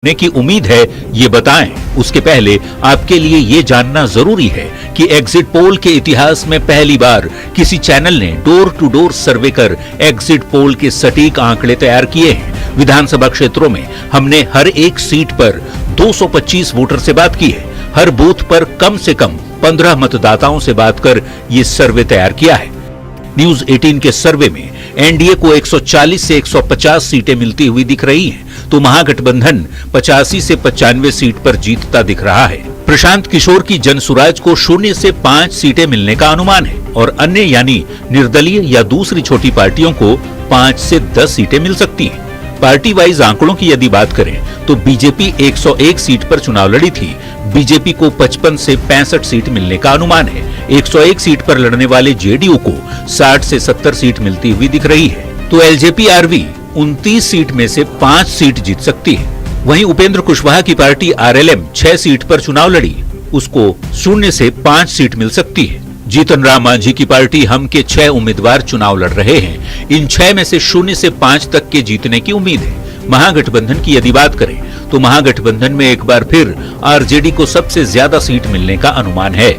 होने की उम्मीद है ये बताएं। उसके पहले आपके लिए ये जानना जरूरी है कि एग्जिट पोल के इतिहास में पहली बार किसी चैनल ने डोर टू डोर सर्वे कर एग्जिट पोल के सटीक आंकड़े तैयार किए हैं। विधानसभा क्षेत्रों में हमने हर एक सीट पर 225 वोटर से बात की है। हर बूथ पर कम से कम 15 मतदाताओं से बात कर ये सर्वे तैयार किया है। न्यूज 18 के सर्वे में एनडीए को 140 से 150 सीटें मिलती हुई दिख रही हैं, तो महागठबंधन 85 से 95 सीट पर जीतता दिख रहा है। प्रशांत किशोर की जनसुराज को 0 से 5 सीटें मिलने का अनुमान है और अन्य यानी निर्दलीय या दूसरी छोटी पार्टियों को 5 से 10 सीटें मिल सकती हैं। पार्टी वाइज आंकड़ों की यदि बात करें तो बीजेपी 101 सीट पर चुनाव लड़ी थी। बीजेपी को 55 से 65 सीट मिलने का अनुमान है। 101 सीट पर लड़ने वाले जेडीयू को 60 से 70 सीट मिलती हुई दिख रही है। तो एलजेपी आरवी 29 सीट में से 5 सीट जीत सकती है। वहीं उपेंद्र कुशवाहा की पार्टी आरएलएम 6 सीट पर चुनाव लड़ी, उसको 0 से 5 सीट मिल सकती है। जीतन राम मांझी की पार्टी हम के 6 उम्मीदवार चुनाव लड़ रहे हैं। इन 6 में से 0 से 5 तक के जीतने की उम्मीद है। महागठबंधन की यदि बात करें तो महागठबंधन में एक बार फिर आरजेडी को सबसे ज्यादा सीट मिलने का अनुमान है।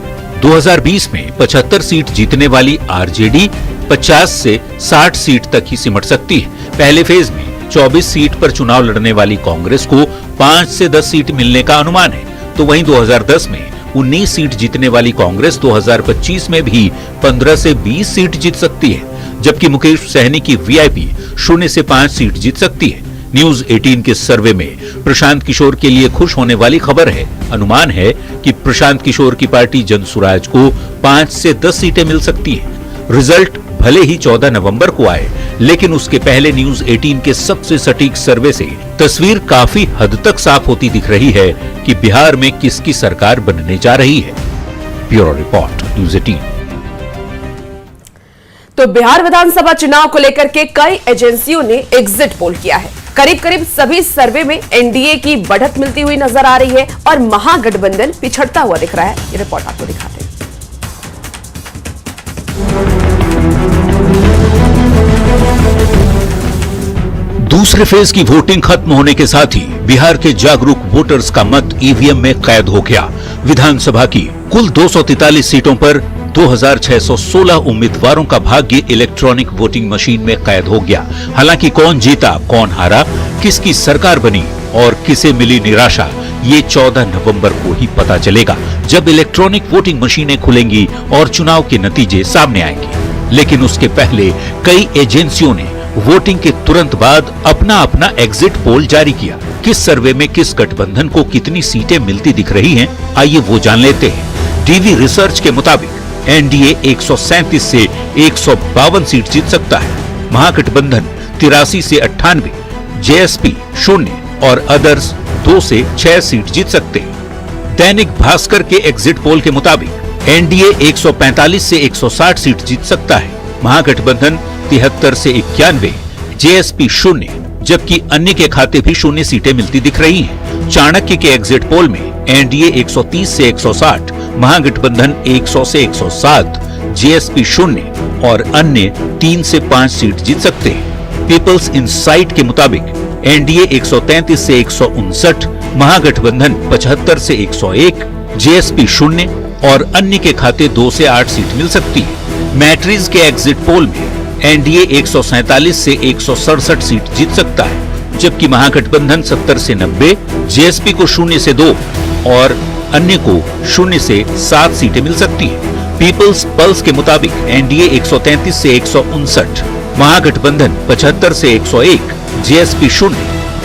2020 में 75 सीट जीतने वाली आरजेडी 50 से 60 सीट तक ही सिमट सकती है। पहले फेज में 24 सीट पर चुनाव लड़ने वाली कांग्रेस को 5 से 10 सीट मिलने का अनुमान है। तो वहीं 2010 में 19 सीट जीतने वाली कांग्रेस 2025 में भी 15 से 20 सीट जीत सकती है, जबकि मुकेश सहनी की वीआईपी 0 से 5 सीट जीत सकती है। न्यूज 18 के सर्वे में प्रशांत किशोर के लिए खुश होने वाली खबर है। अनुमान है कि प्रशांत किशोर की पार्टी जनसुराज को 5 से 10 सीटें मिल सकती है। रिजल्ट भले ही 14 नवंबर को आए, लेकिन उसके पहले न्यूज 18 के सबसे सटीक सर्वे से तस्वीर काफी हद तक साफ होती दिख रही है कि बिहार में किसकी सरकार बनने जा रही है। Bureau report, news 18। तो बिहार विधानसभा चुनाव को लेकर के कई एजेंसियों ने एग्जिट पोल किया है। करीब करीब सभी सर्वे में एनडीए की बढ़त मिलती हुई नजर आ रही है और महागठबंधन पिछड़ता हुआ दिख रहा है। ये रिपोर्ट आपको दिखाते हैं। दूसरे फेज की वोटिंग खत्म होने के साथ ही बिहार के जागरूक वोटर्स का मत ईवीएम में कैद हो गया। विधानसभा की कुल 243 सीटों पर 2616 उम्मीदवारों का भाग्य इलेक्ट्रॉनिक वोटिंग मशीन में कैद हो गया। हालांकि कौन जीता, कौन हारा, किसकी सरकार बनी और किसे मिली निराशा, ये 14 नवंबर को ही पता चलेगा, जब इलेक्ट्रॉनिक वोटिंग मशीनें खुलेंगी और चुनाव के नतीजे सामने आएंगे। लेकिन उसके पहले कई एजेंसियों ने वोटिंग के तुरंत बाद अपना अपना एग्जिट पोल जारी किया। किस सर्वे में किस गठबंधन को कितनी सीटें मिलती दिख रही हैं, आइए वो जान लेते हैं। डीवी रिसर्च के मुताबिक एनडीए 137 से 152 सीट जीत सकता है। महागठबंधन 83 से 98, जेएसपी 0 और अदर्स 2 से 6 सीट जीत सकते हैं। दैनिक भास्कर के एग्जिट पोल के मुताबिक एनडीए 145 से 160 सीट जीत सकता है। महागठबंधन 73 से 91, जेएसपी 0, जबकि अन्य के खाते भी 0 सीटें मिलती दिख रही हैं। चाणक्य के एग्जिट पोल में एनडीए 130 से 160, महागठबंधन 100 से 107, जेएसपी 0 और अन्य 3 से 5 सीट जीत सकते हैं। पीपल्स इनसाइट के मुताबिक एनडीए 133 से 159, महागठबंधन 75 से 101, जेएसपी 0 और अन्य के खाते 2 से 8 सीट मिल सकती है। मैट्रिज के एग्जिट पोल में एनडीए 147 से 167 सीट जीत सकता है, जबकि महागठबंधन 70 से 90, जेएसपी को 0 से 2 और अन्य को 0 से 7 सीटें मिल सकती हैं। पीपल्स पल्स के मुताबिक एनडीए 133 से 159, महागठबंधन 75 से 101, जेएसपी 0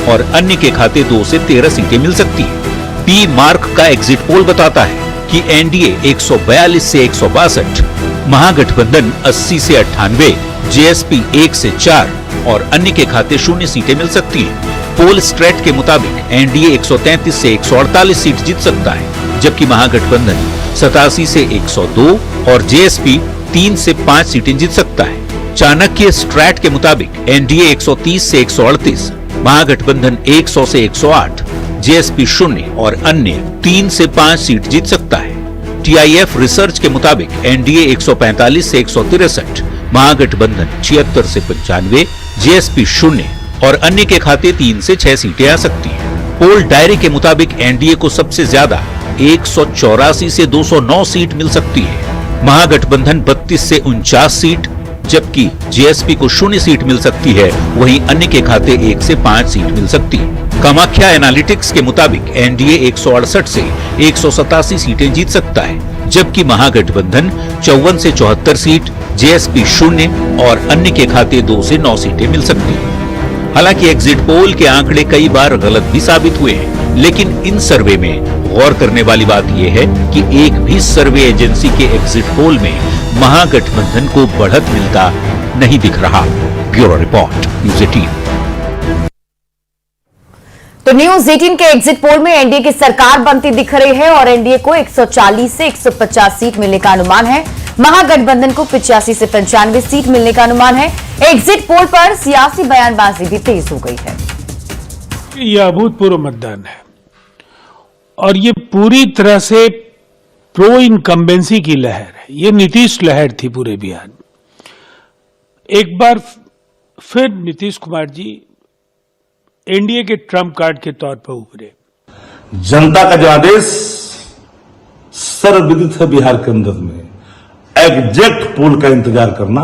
और अन्य के खाते 2 से 13 सीटें मिल सकती हैं। पी मार्क का एग्जिट पोल बताता है कि एनडीए 142 से 162, महागठबंधन 80 से 98, जेएसपी 1 से 4 और अन्य के खाते 0 सीटें मिल सकती हैं। पोल स्ट्रेट के मुताबिक एनडीए 133 से 148 सीट जीत सकता है, जबकि महागठबंधन 87 से 102 और जेएसपी 3 से 5 सीटें जीत सकता है। चाणक्य स्ट्रैट के मुताबिक एनडीए 130 से 138, महागठबंधन 100 से 108, जेएसपी 0 और अन्य 3 से 5 सीट जीत सकता है। टीआईएफ रिसर्च के मुताबिक एनडीए 145 से 163, महागठबंधन 76 से 95, जेएसपी 0 और अन्य के खाते 3 से 6 सीटें आ सकती हैं। पोल डायरी के मुताबिक एनडीए को सबसे ज्यादा 184 से 209 सीट मिल सकती है। महागठबंधन 32 से 49 सीट, जबकि जेएसपी को 0 सीट मिल सकती है। वहीं अन्य के खाते 1 से 5 सीट मिल सकती है। कामाख्या एनालिटिक्स के मुताबिक एनडीए 168 से 187 सीटें जीत सकता है, जबकि महागठबंधन 54 से 74 सीट, जेएसपी 0 और अन्य के खाते 2 से 9 सीटें मिल सकती है। हालांकि एग्जिट पोल के आंकड़े कई बार गलत भी साबित हुए हैं, लेकिन इन सर्वे में गौर करने वाली बात यह है कि एक भी सर्वे एजेंसी के एग्जिट पोल में महागठबंधन को बढ़त मिलता नहीं दिख रहा। Bureau report, news 18। तो न्यूज 18 के एग्जिट पोल में एनडीए की सरकार बनती दिख रही है और एनडीए को 140 से 150 सीट मिलने का अनुमान है। महागठबंधन को 85 से 95 सीट मिलने का अनुमान है। एग्जिट पोल पर सियासी बयानबाजी भी तेज हो गई है। यह अभूतपूर्व मतदान है और ये पूरी तरह से प्रो इनकम्बेंसी की लहर है। ये नीतीश लहर थी पूरे बिहार में। एक बार फिर नीतीश कुमार जी एनडीए के ट्रम्प कार्ड के तौर पर उभरे। जनता का जो आदेश सर्वविदित है बिहार के अंदर में, एग्जैक्ट पोल का इंतजार करना।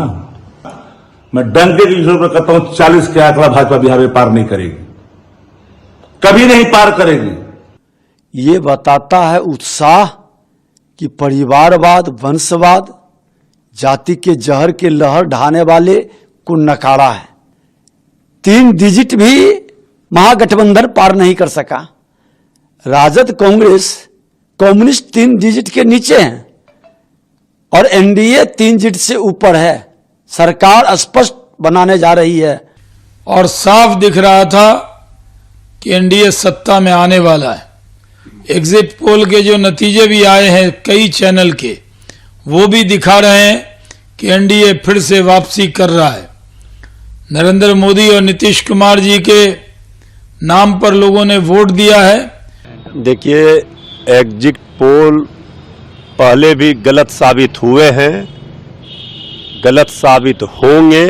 मैं डंके की जोर पर कहता हूं 40 के आंकड़ा भाजपा बिहार में पार नहीं करेगी, कभी नहीं पार करेगी। ये बताता है उत्साह कि परिवारवाद, वंशवाद, जाति के जहर के लहर ढाने वाले को नकारा है। 3 डिजिट भी महागठबंधन पार नहीं कर सका। राजद, कांग्रेस, कम्युनिस्ट 3 डिजिट के नीचे हैं और एनडीए 3 डिजिट से ऊपर है। सरकार स्पष्ट बनाने जा रही है और साफ दिख रहा था कि एनडीए सत्ता में आने वाला है। एग्जिट पोल के जो नतीजे भी आए हैं कई चैनल के, वो भी दिखा रहे हैं कि एनडीए फिर से वापसी कर रहा है। नरेंद्र मोदी और नीतीश कुमार जी के नाम पर लोगों ने वोट दिया है। देखिए, एग्जिट पोल पहले भी गलत साबित हुए हैं, गलत साबित होंगे।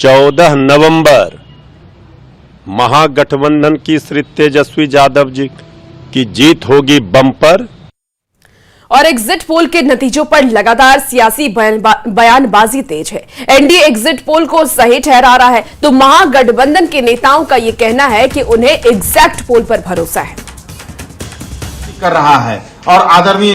14 नवंबर महागठबंधन की श्री तेजस्वी यादव जी की जीत होगी बम्पर। और एग्जिट पोल के नतीजों पर लगातार सियासी बयानबाजी तेज है। एनडीए एग्जिट पोल को सही ठहरा रहा है, तो महागठबंधन के नेताओं का यह कहना है कि उन्हें एग्जैक्ट पोल पर भरोसा है। कर रहा है और आदरणीय